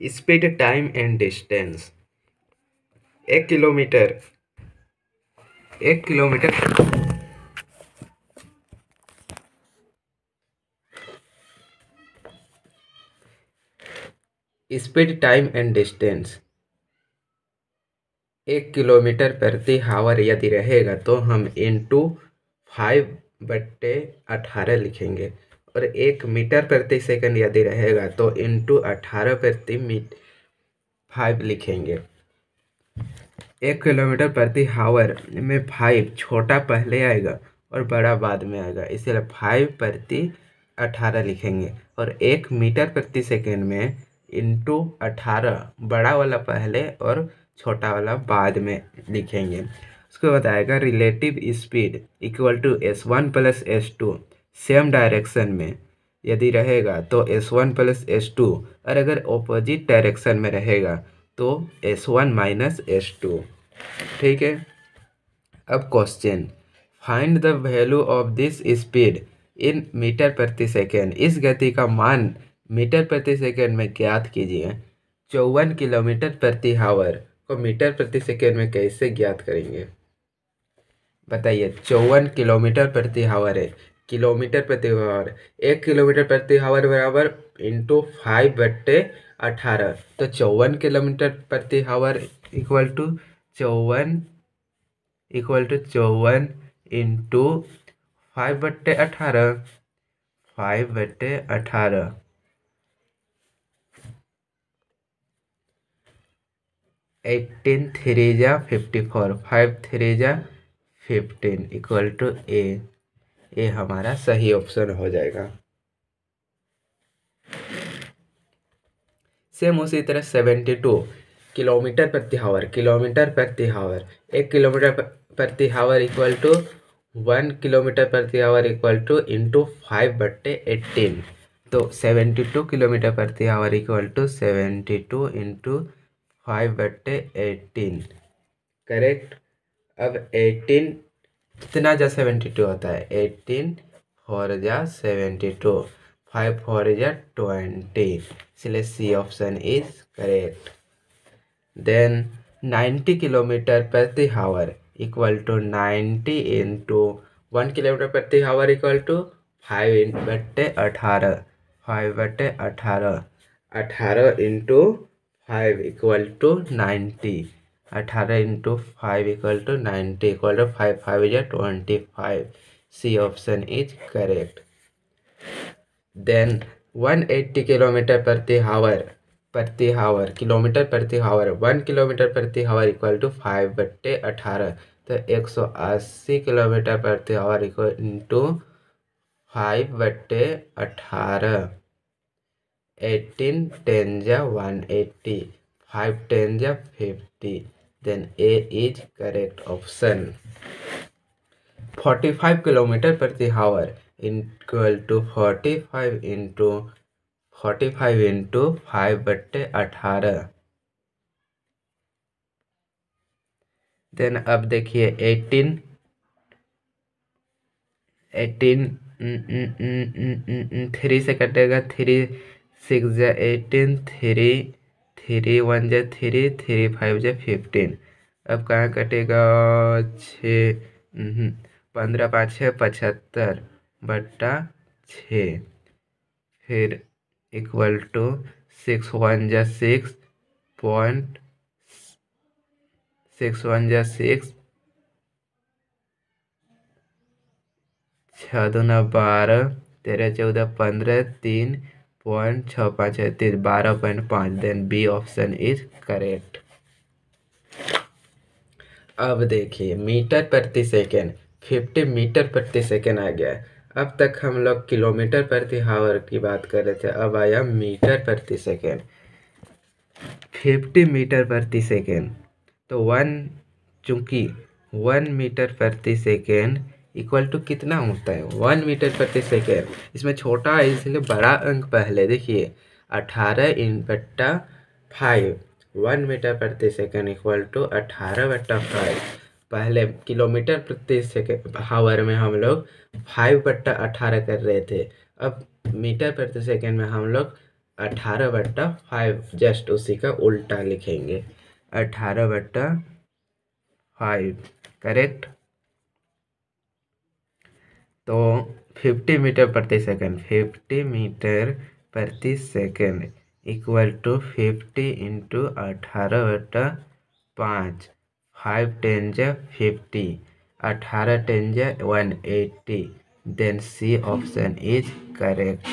Speed, time and distance. 1 kilometre, 1 kilometre speed, time and distance. 1 kilometre प्रति हावर यदि रहेगा तो हम इंटू 5/18 लिखेंगे, और 1 मीटर प्रति सेकंड यदि रहेगा तो इंटू 18/5 लिखेंगे। 1 किलोमीटर प्रति हावर में 5 छोटा पहले आएगा और बड़ा बाद में आएगा, इसलिए 5/18 लिखेंगे। और 1 मीटर प्रति सेकंड में इंटू 18, बड़ा वाला पहले और छोटा वाला बाद में लिखेंगे। उसको बताएगा relative speed equal to S1 + S2 same direction में यदि रहेगा तो S1 + S2, और अगर ऑपोजिट डायरेक्शन में रहेगा तो S1 - S2। ठीक है। अब question, find the value of this speed in metre प्रति सेकेंड। इस गति का मान मीटर प्रति सेकेंड में ज्ञात कीजिए। 54 किलोमीटर प्रति हावर को मीटर प्रति सेकेंड में कैसे ज्ञात करेंगे बताइए। 54 किलोमीटर प्रति हावर है, किलोमीटर प्रति हावर। 1 किलोमीटर प्रति हावर बराबर इंटू 5/18, तो 54 किलोमीटर प्रति हावर इक्वल टू 54 इंटू 5/18, 5/18। 18 3 जा 54, 5 3 जा 15 इक्वल टू ए हमारा सही ऑप्शन हो जाएगा। सेम उसी तरह 72 किलोमीटर प्रति हावर, किलोमीटर प्रति हावर। 1 किलोमीटर प्रति हावर इक्वल टू 1 किलोमीटर प्रति हावर इक्वल टू इंटू 5/18, तो 72 किलोमीटर प्रति hour equal to 72 into 5/18। Correct. अब 18 कितना जा 72 होता है, 18 4 जा 72, 5 4 जा 20, इसलिए C option is correct. Then 90 kilometre प्रति hour equal to 90 into 1 kilometre प्रति hour equal to 5/18, 5/18, 18 into 5 equal to 90, 18 into 5 equal to 90 equal to 5 5 या 25। C option is correct. Then 180 kilometre प्रति हावर किलोमीटर प्रति हावर, 1 किलोमीटर प्रति hour equal to 5/18, तो 180 kilometre प्रति hour equal into 5/18। 18 10 जा 180, 5 10 जा 50, then A is correct option. 45 kilometre प्रति hour equal to 45 into 5/18। Then अब देखिए 18 3 से कटेगा, 3 6 जा 18, 3 1 जा 3, 3 5 जा 15। अब कहाँ कटेगा, 15 5 6 75/6, फिर इक्वल टू 6 1 जा 6 पॉइंट 6 1 जा 6, 6 2 12, 13 14 15, 3.65 है, 12.5। Then B option is correct. अब देखिए मीटर प्रति सेकेंड, 50 मीटर प्रति सेकेंड आ गया है। अब तक हम लोग किलोमीटर प्रति हावर की बात कर रहे थे, अब आया मीटर प्रति सेकेंड। 50 मीटर प्रति सेकेंड, तो चूंकि 1 मीटर प्रति सेकेंड इक्वल टू कितना होता है, 1 मीटर प्रति सेकेंड। इसमें छोटा है इसलिए बड़ा अंक पहले देखिए, 18/5, 1 मीटर प्रति सेकेंड इक्वल टू 18/5। पहले किलोमीटर प्रति सेकेंड हावर में हम लोग 5/18 कर रहे थे, अब मीटर प्रति सेकेंड में हम लोग 18/5, जस्ट उसी का उल्टा लिखेंगे, 18/5, करेक्ट। तो 50 मीटर प्रति सेकंड, 50 मीटर प्रति सेकंड इक्वल टू 50 इंटू 18/5, 5 10 जा 50, 18 10 जा 180, then C option is correct.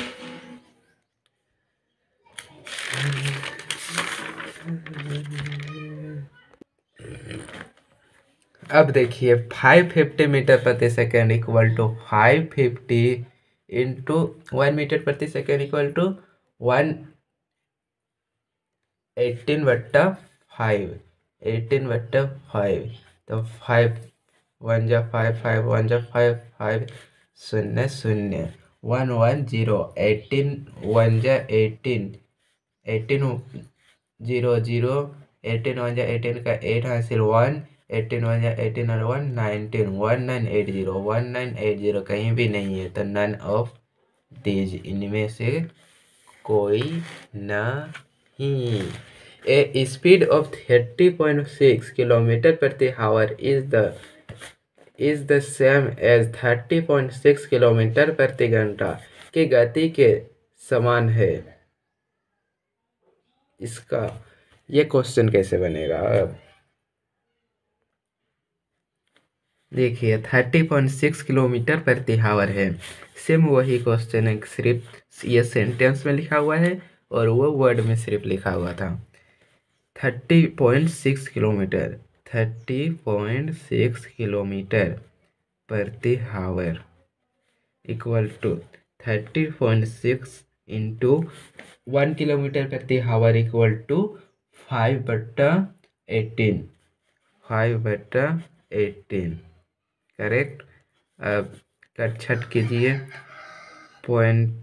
अब देखिए 550 मीटर प्रति second equal to 550 into 1 metre प्रति सेकेंड इक्वल टू 118/5, 18/5, तो 5 1 जा 5, 5 1 जा 5, 5 0 0 1 1 0, 18 1 जा 18, 18 0 0, 18 1 जा 18 का 8 हासिल 1, 18 1 जा 18 और 1 19, 1980, 1980 कहीं भी नहीं है, तो नन ऑफ दीज, इनमें से कोई नहीं। ए स्पीड ऑफ 30.6 किलोमीटर प्रति hour is the same as 30.6 kilometre प्रति घंटा की गति के समान है। इसका ये क्वेश्चन कैसे बनेगा? देखिए 30.6 किलोमीटर प्रति आवर है, सेम वही क्वेश्चन है, सिर्फ ये सेंटेंस में लिखा हुआ है और वो वर्ड में सिर्फ लिखा हुआ था। 30.6 किलोमीटर, 30.6 किलोमीटर प्रति hour equal to 30.6 into 1 kilometre प्रति आवर इक्वल टू 5/18, 5/18, करेक्ट। अब कट छट कीजिए, पॉइंट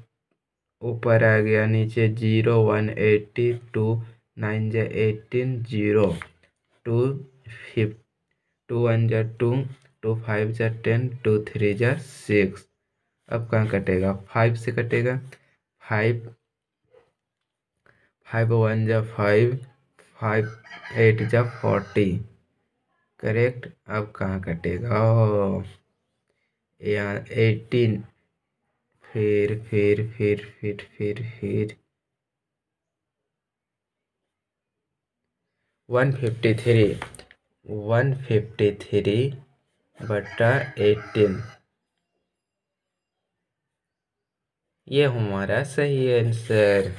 ऊपर आ गया, नीचे 0 180, 2 9 जा 18, 0 2 5, 2 1 जा 2, 2 5 जा 10, 2 3 जा 6। अब कहाँ कटेगा? 5 से कटेगा, 5 5 1 जा 5, 5 8 जा 40, करेक्ट। अब कहाँ कटेगा? यहाँ 18, फिर 153/18, ये हमारा सही answer.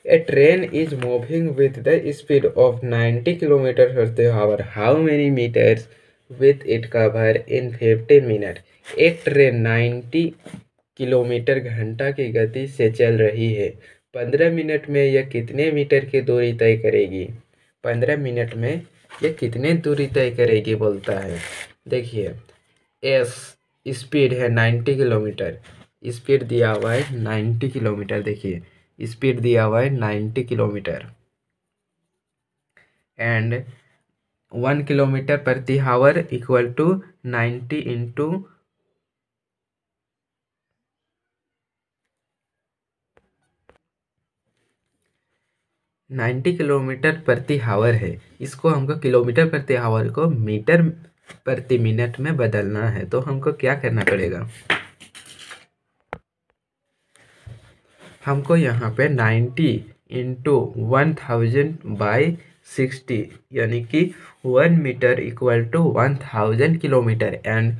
A train is moving with the speed of 90 km/h. How many meters will it cover in 15 minutes? एक ट्रेन 90 किलोमीटर घंटा की गति से चल रही है, 15 मिनट में यह कितने मीटर की दूरी तय करेगी? 15 मिनट में यह कितने दूरी तय करेगी बोलता है। देखिए एस स्पीड है 90 किलोमीटर, स्पीड दिया हुआ है 90 किलोमीटर, देखिए स्पीड दिया हुआ है 90 किलोमीटर एंड 1 किलोमीटर प्रति hour equal to 90 into 90 kilometre प्रति आवर है, इसको हमको किलोमीटर प्रति आवर को मीटर प्रति मिनट में बदलना है। तो हमको क्या करना पड़ेगा? हमको यहाँ पे 90 इंटू 1000/60 यानी कि 1 metre equal to 1000 kilometre and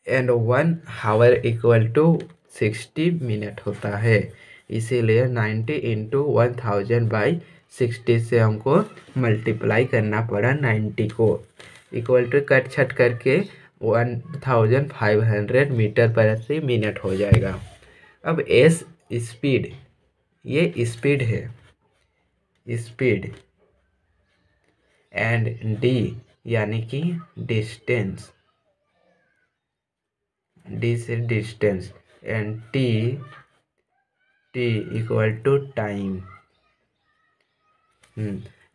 1 hour equal to 60 minute होता है। इसीलिए 90 इंटू 1000/60 से हमको मल्टीप्लाई करना पड़ा 90 को, इक्वल टू कट छट करके 1500 मीटर प्रति मिनट हो जाएगा। अब एस स्पीड, ये स्पीड है, स्पीड एंड डी यानी कि डिस्टेंस, डी से distance and T equal to time.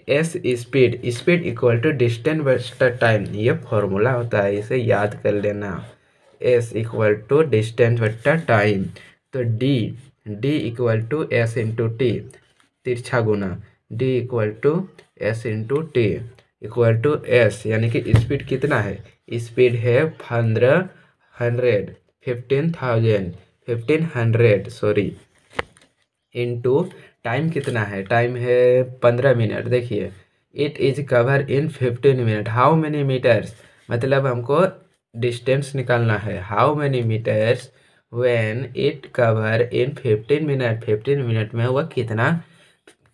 S speed, speed equal to distance बटा टाइम, ये फॉर्मूला होता है, इसे याद कर लेना। एस इक्वल टू डिस्टेंस बटा टाइम, तो D D equal to S into T, तिरछा गुना D equal to S into T equal to S, यानी कि स्पीड कितना है, स्पीड है 1500 सॉरी, इनटू टाइम कितना है, टाइम है 15 मिनट। देखिए it is cover in 15 minute, how many metres, मतलब हमको डिस्टेंस निकालना है, how many metres when it cover in 15 minute, 15 minute में वह कितना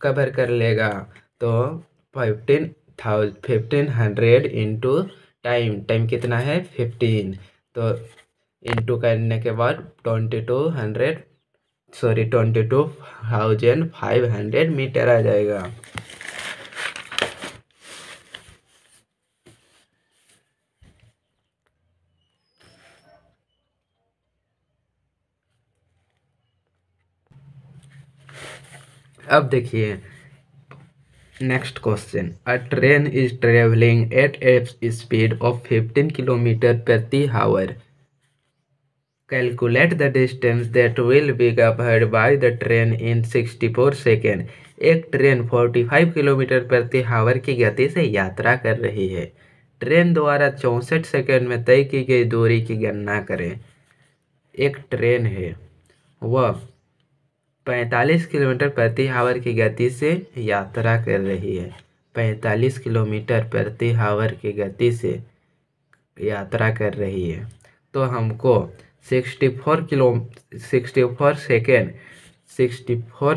कवर कर लेगा। तो 1500 इंटू टाइम, टाइम कितना है 15, तो इंटू करने के बाद 22,500 मीटर आ जाएगा। अब देखिए next question, a train is travelling at a speed of 15 kilometre प्रति hour, calculate the distance that will be covered by the train in 64 second. एक ट्रेन 45 किलोमीटर प्रति आवर की गति से यात्रा कर रही है, ट्रेन द्वारा 64 सेकेंड में तय की गई दूरी की गणना करें। एक ट्रेन है वह 45 किलोमीटर प्रति आवर की गति से यात्रा कर रही है, 45 किलोमीटर प्रति आवर की गति से यात्रा कर रही है, तो हमको 64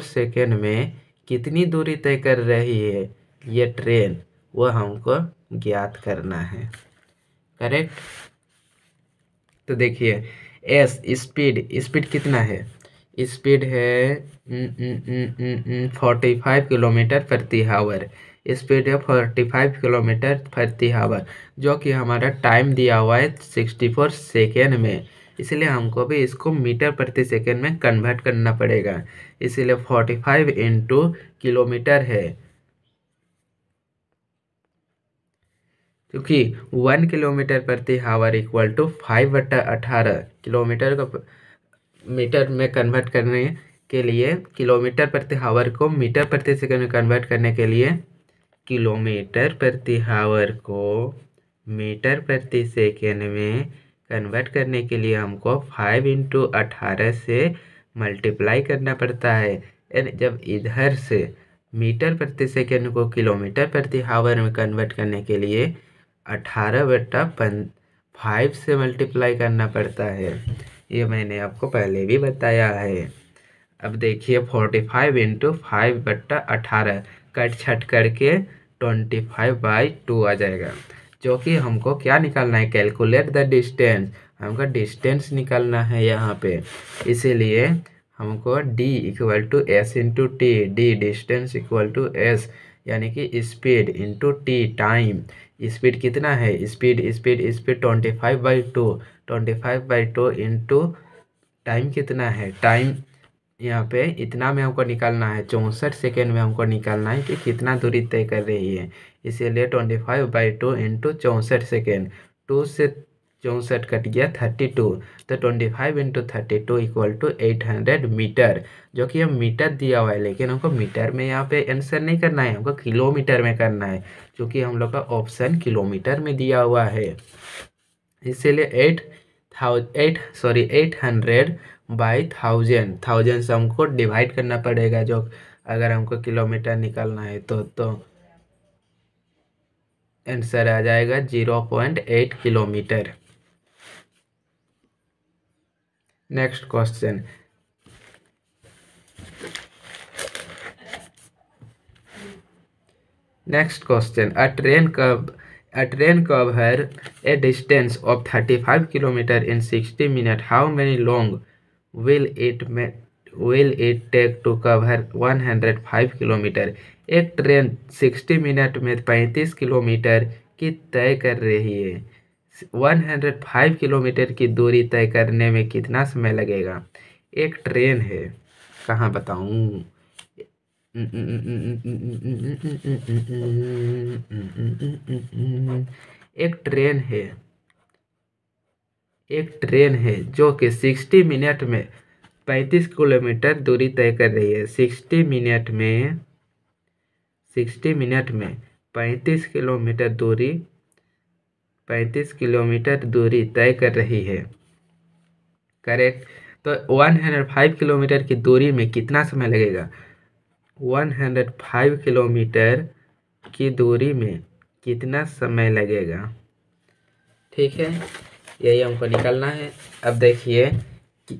सेकेंड में कितनी दूरी तय कर रही है ये ट्रेन, वह हमको ज्ञात करना है। करेक्ट। तो देखिए एस स्पीड कितना है, स्पीड है 45 किलोमीटर प्रति आवर, स्पीड है 45 किलोमीटर प्रति आवर, जो कि हमारा टाइम दिया हुआ है 64 सेकेंड में, इसलिए हमको भी इसको मीटर प्रति सेकेंड में कन्वर्ट करना पड़ेगा, इसीलिए 45 इंटू किलोमीटर है, क्योंकि 1 किलोमीटर प्रति आवर इक्वल टू 5/18 किलोमीटर को मीटर में कन्वर्ट करने के लिए, किलोमीटर प्रति आवर को मीटर प्रति सेकंड में कन्वर्ट करने के लिए, किलोमीटर प्रति आवर को मीटर प्रति सेकंड में कन्वर्ट करने के लिए हमको 5 इंटू 18 से मल्टीप्लाई करना पड़ता है। यानी जब इधर से मीटर प्रति सेकंड को किलोमीटर प्रति आवर में कन्वर्ट करने के लिए 18/5 से मल्टीप्लाई करना पड़ता है, ये मैंने आपको पहले भी बताया है। अब देखिए 45 इंटू 5/18 कट छट करके 25/2 आ जाएगा, जो कि हमको क्या निकालना है, कैलकुलेट द डिस्टेंस, हमको डिस्टेंस निकालना है यहाँ पे, इसीलिए हमको d equal to S into T, D distance equal to S, यानी कि speed into T time, speed कितना है, स्पीड 25/2 इंटू टाइम कितना है, टाइम यहाँ पे इतना में हमको निकालना है, 64 सेकेंड में हमको निकालना है कि कितना दूरी तय कर रही है, इसीलिए 25/2 इंटू 64 सेकेंड, 2 से 64 कट गया 32, तो 25 इंटू 32 इक्वल टू 800 मीटर, जो कि हम मीटर दिया हुआ है, लेकिन हमको मीटर में यहाँ पे आंसर नहीं करना है, हमको किलोमीटर में करना है, क्योंकि हम लोग का ऑप्शन किलोमीटर में दिया हुआ है, इसीलिए 800/1000 से हमको डिवाइड करना पड़ेगा, जो अगर हमको किलोमीटर निकालना है तो आंसर आ जाएगा 0.8 kilometre. Next question, a train cover a distance of 35 kilometer in 60 minutes, how many long will it take to cover 105 kilometre. एक ट्रेन 60 मिनट में 35 किलोमीटर की तय कर रही है, 105 किलोमीटर की दूरी तय करने में कितना समय लगेगा। एक ट्रेन है, कहाँ बताऊँ, एक ट्रेन है जो कि 60 मिनट में 35 किलोमीटर दूरी तय कर रही है। 60 मिनट में 35 किलोमीटर दूरी तय कर रही है। करेक्ट। तो 105 किलोमीटर की दूरी में कितना समय लगेगा? 105 किलोमीटर की दूरी में कितना समय लगेगा? ठीक है, यही हमको निकालना है। अब देखिए कि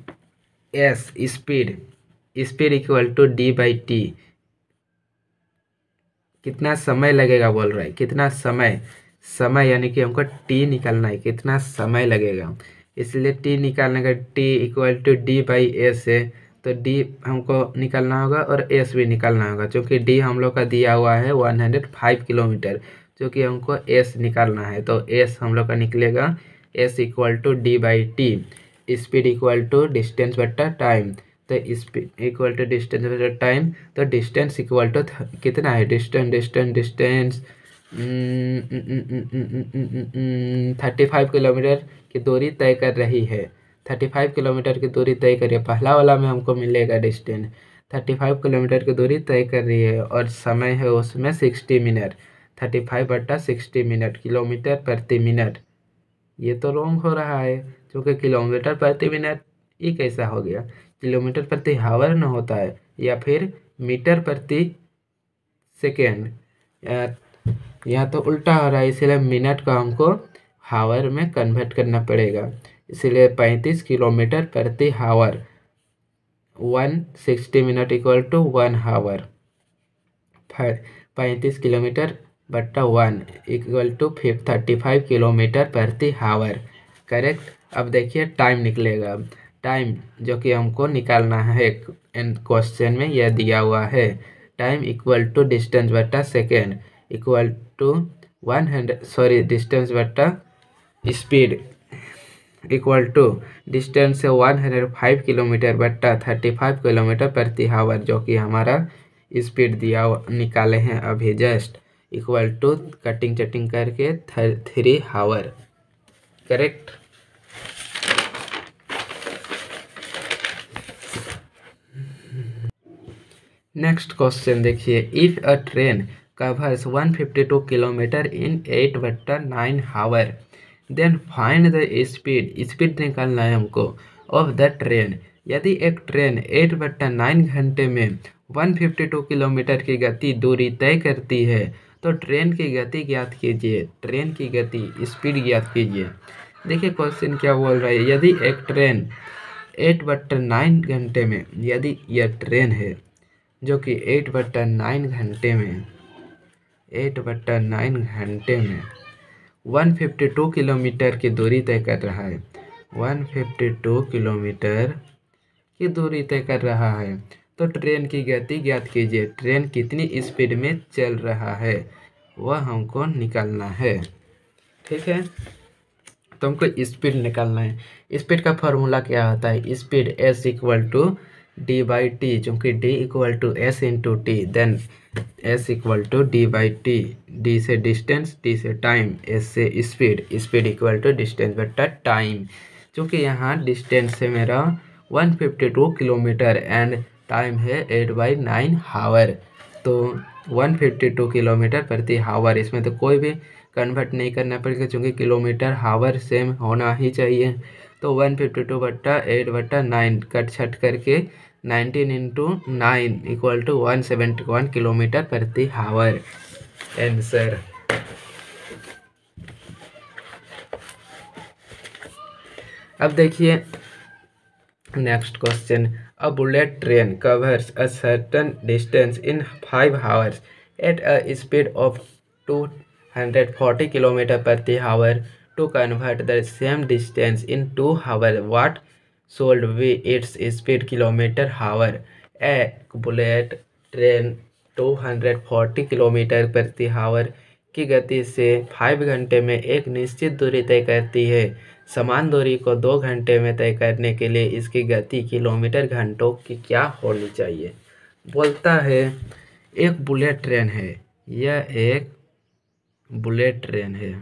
S speed equal to d/t, कितना समय लगेगा बोल रहा है, कितना समय यानी कि हमको t निकालना है, कितना समय लगेगा। इसलिए t निकालने का t इक्वल टू d/s है, तो d हमको निकालना होगा और s भी निकालना होगा। क्योंकि d हम लोग का दिया हुआ है 105 किलोमीटर, जो कि हमको s निकालना है, तो s हम लोग का निकलेगा s equal to d/t। Speed equal to distance बट्टा टाइम, तो स्पीड इक्वल टू डिस्टेंस बट्टा टाइम, तो डिस्टेंस इक्वल टू कितना है? डिस्टेंस 35 किलोमीटर की दूरी तय कर रही है। 35 किलोमीटर की दूरी तय करिए, पहला वाला में हमको मिलेगा डिस्टेंस। 35 किलोमीटर की दूरी तय कर रही है और समय है उसमें 60 मिनट। 35/60 मिनट, किलोमीटर प्रति मिनट। ये तो रॉन्ग हो रहा है, क्योंकि किलोमीटर प्रति मिनट ये कैसा हो गया? किलोमीटर प्रति हावर न होता है, या फिर मीटर प्रति सेकेंड। यहाँ तो उल्टा हो रहा है, इसलिए मिनट का हमको हावर में कन्वर्ट करना पड़ेगा। इसलिए 35 किलोमीटर प्रति hour, 160 minute equal to 1 hour. 35 kilometre बट्टा 1 इक्वल टू 35 किलोमीटर प्रति हावर। करेक्ट। अब देखिए टाइम निकलेगा, टाइम जो कि हमको निकालना है क्वेश्चन में यह दिया हुआ है। टाइम इक्वल टू डिस्टेंस बट्टा सेकेंड इक्वल टू 100 डिस्टेंस बट्टा स्पीड इक्वल टू डिस्टेंस से 105 किलोमीटर बट्टा 35 किलोमीटर प्रति हावर, जो कि हमारा स्पीड दिया निकाले हैं अभी जस्ट, इक्वल टू कटिंग चटिंग करके 3 हावर। करेक्ट। नेक्स्ट क्वेश्चन देखिए, if a train covers 152 kilometre in 8/9 hour, then find the speed निकालना है हमको ऑफ द ट्रेन। यदि एक ट्रेन 8/9 घंटे में 152 किलोमीटर की गति दूरी तय करती है, तो ट्रेन की गति ज्ञात कीजिए। ट्रेन की गति स्पीड ज्ञात कीजिए। देखिए क्वेश्चन क्या बोल रहा है, यदि एक ट्रेन 8/9 घंटे में, यदि यह ट्रेन है जो कि 8/9 घंटे में 152 किलोमीटर की दूरी तय कर रहा है, 152 किलोमीटर की दूरी तय कर रहा है, तो ट्रेन की गति ज्ञात कीजिए। ट्रेन कितनी स्पीड में चल रहा है वह हमको निकालना है। ठीक है, तो हमको स्पीड निकालना है। स्पीड का फॉर्मूला क्या होता है? Speed s equal to d/t, क्योंकि d equal to s into T, then s equal to d/t। d से डिस्टेंस, t से टाइम, s से स्पीड इक्वल टू डिस्टेंस बट्टा टाइम। क्योंकि यहाँ डिस्टेंस है मेरा 152 किलोमीटर एंड टाइम है 8/9 हावर, तो 152 किलोमीटर प्रति हावर, इसमें तो कोई भी कन्वर्ट नहीं करना पड़ेगा, क्योंकि किलोमीटर हावर सेम होना ही चाहिए। तो 152/8/9 कट छट करके 19 इंटू 9 इक्वल टू 171 किलोमीटर प्रति हावर। आंसर। अब देखिए next question, a bullet train covers a certain distance in 5 hours at a speed of 240 kilometre प्रति hour. To convert the same distance in 2 hours, what should be its speed kilometre hour. एक bullet train 240 kilometre प्रति हावर की गति से 5 घंटे में एक निश्चित दूरी तय करती है। समान दूरी को 2 घंटे में तय करने के लिए इसकी गति किलोमीटर घंटों की क्या होनी चाहिए? बोलता है एक बुलेट ट्रेन है, यह एक बुलेट ट्रेन है।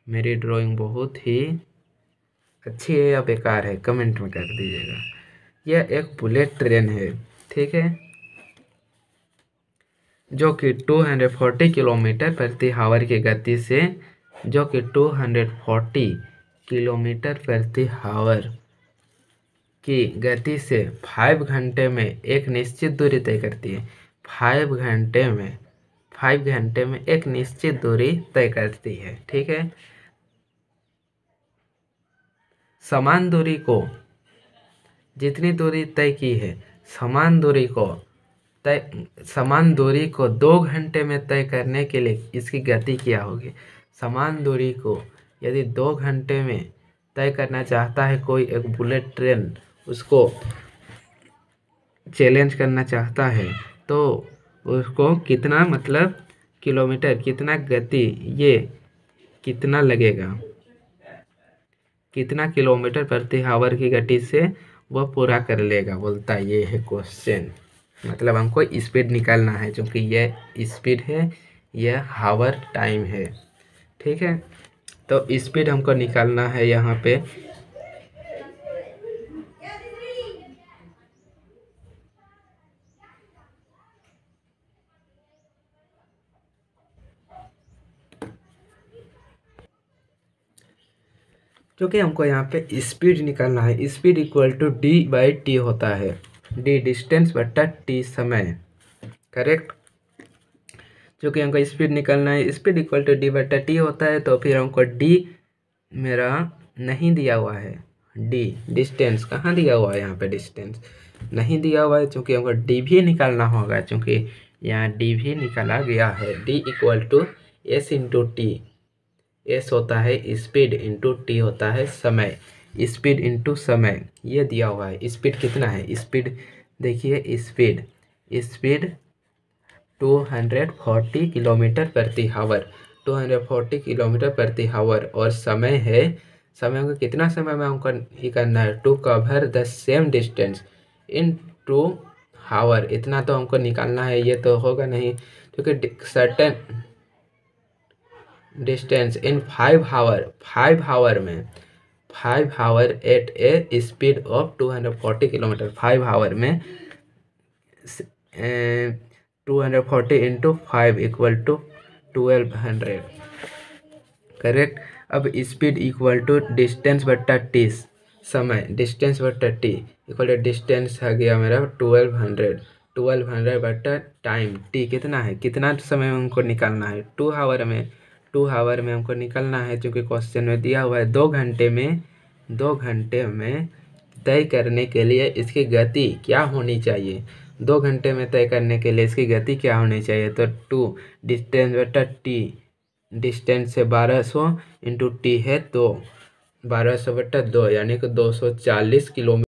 मेरी ड्राइंग बहुत ही अच्छी है या बेकार है कमेंट में कर दीजिएगा। यह एक बुलेट ट्रेन है, ठीक है, जो कि 240 किलोमीटर प्रति हावर की गति से, जो कि 240 किलोमीटर प्रति हावर की गति से 5 घंटे में एक निश्चित दूरी तय करती है। 5 घंटे में एक निश्चित दूरी तय करती है, ठीक है। समान दूरी को, जितनी दूरी तय की है, समान दूरी को 2 घंटे में तय करने के लिए इसकी गति क्या होगी। समान दूरी को यदि 2 घंटे में तय करना चाहता है कोई एक बुलेट ट्रेन, उसको चैलेंज करना चाहता है, तो उसको कितना मतलब किलोमीटर, कितना गति, ये कितना लगेगा, कितना किलोमीटर प्रति हावर की गति से वह पूरा कर लेगा, बोलता है। ये है क्वेश्चन, मतलब हमको स्पीड निकालना है, क्योंकि यह स्पीड है, यह हावर टाइम है, ठीक है। तो स्पीड हमको निकालना है यहाँ पे। क्योंकि हमको यहाँ पे स्पीड निकालना है, स्पीड इक्वल टू d/t होता है, d डिस्टेंस बट्टा t समय, करेक्ट। क्योंकि हमको स्पीड निकालना है, स्पीड इक्वल टू d/t होता है, तो फिर हमको d मेरा नहीं दिया हुआ है, d डिस्टेंस कहाँ दिया हुआ है, यहाँ पे डिस्टेंस नहीं दिया हुआ है, क्योंकि हमको d भी निकालना होगा, क्योंकि यहाँ d भी निकाला गया है। d equal to s into T, S होता है स्पीड इंटू टी होता है समय, स्पीड इंटू समय ये दिया हुआ है। स्पीड कितना है, स्पीड देखिए, स्पीड 240 किलोमीटर प्रति हावर, 240 किलोमीटर प्रति हावर, और समय है, समय को कितना समय में हमको ही करना है, to cover the same distance in 2 hour, इतना तो हमको निकालना है, ये तो होगा नहीं, क्योंकि सर्टेन डिस्टेंस इन 5 हावर में, 5 hour at a speed of 240 kilometre, 5 hour में 240 इंटू 5 इक्वल टू 1200, करेक्ट। अब स्पीड इक्वल टू डिस्टेंस बट्टा टी समय, डिस्टेंस बट्टा टी इक्वल टू डिस्टेंस आ गया मेरा 1200 बट्टा टाइम, टी कितना है, कितना समय में हमको निकालना है, 2 हावर में, 2 हावर में हमको निकालना है, क्योंकि क्वेश्चन में दिया हुआ है 2 घंटे में तय करने के लिए इसकी गति क्या होनी चाहिए, 2 घंटे में तय करने के लिए इसकी गति क्या होनी चाहिए, तो 2 डिस्टेंस बटा टी, डिस्टेंस से 1200 इंटू टी है, तो 1200 बटा 2 यानी कि 240 किलोमीटर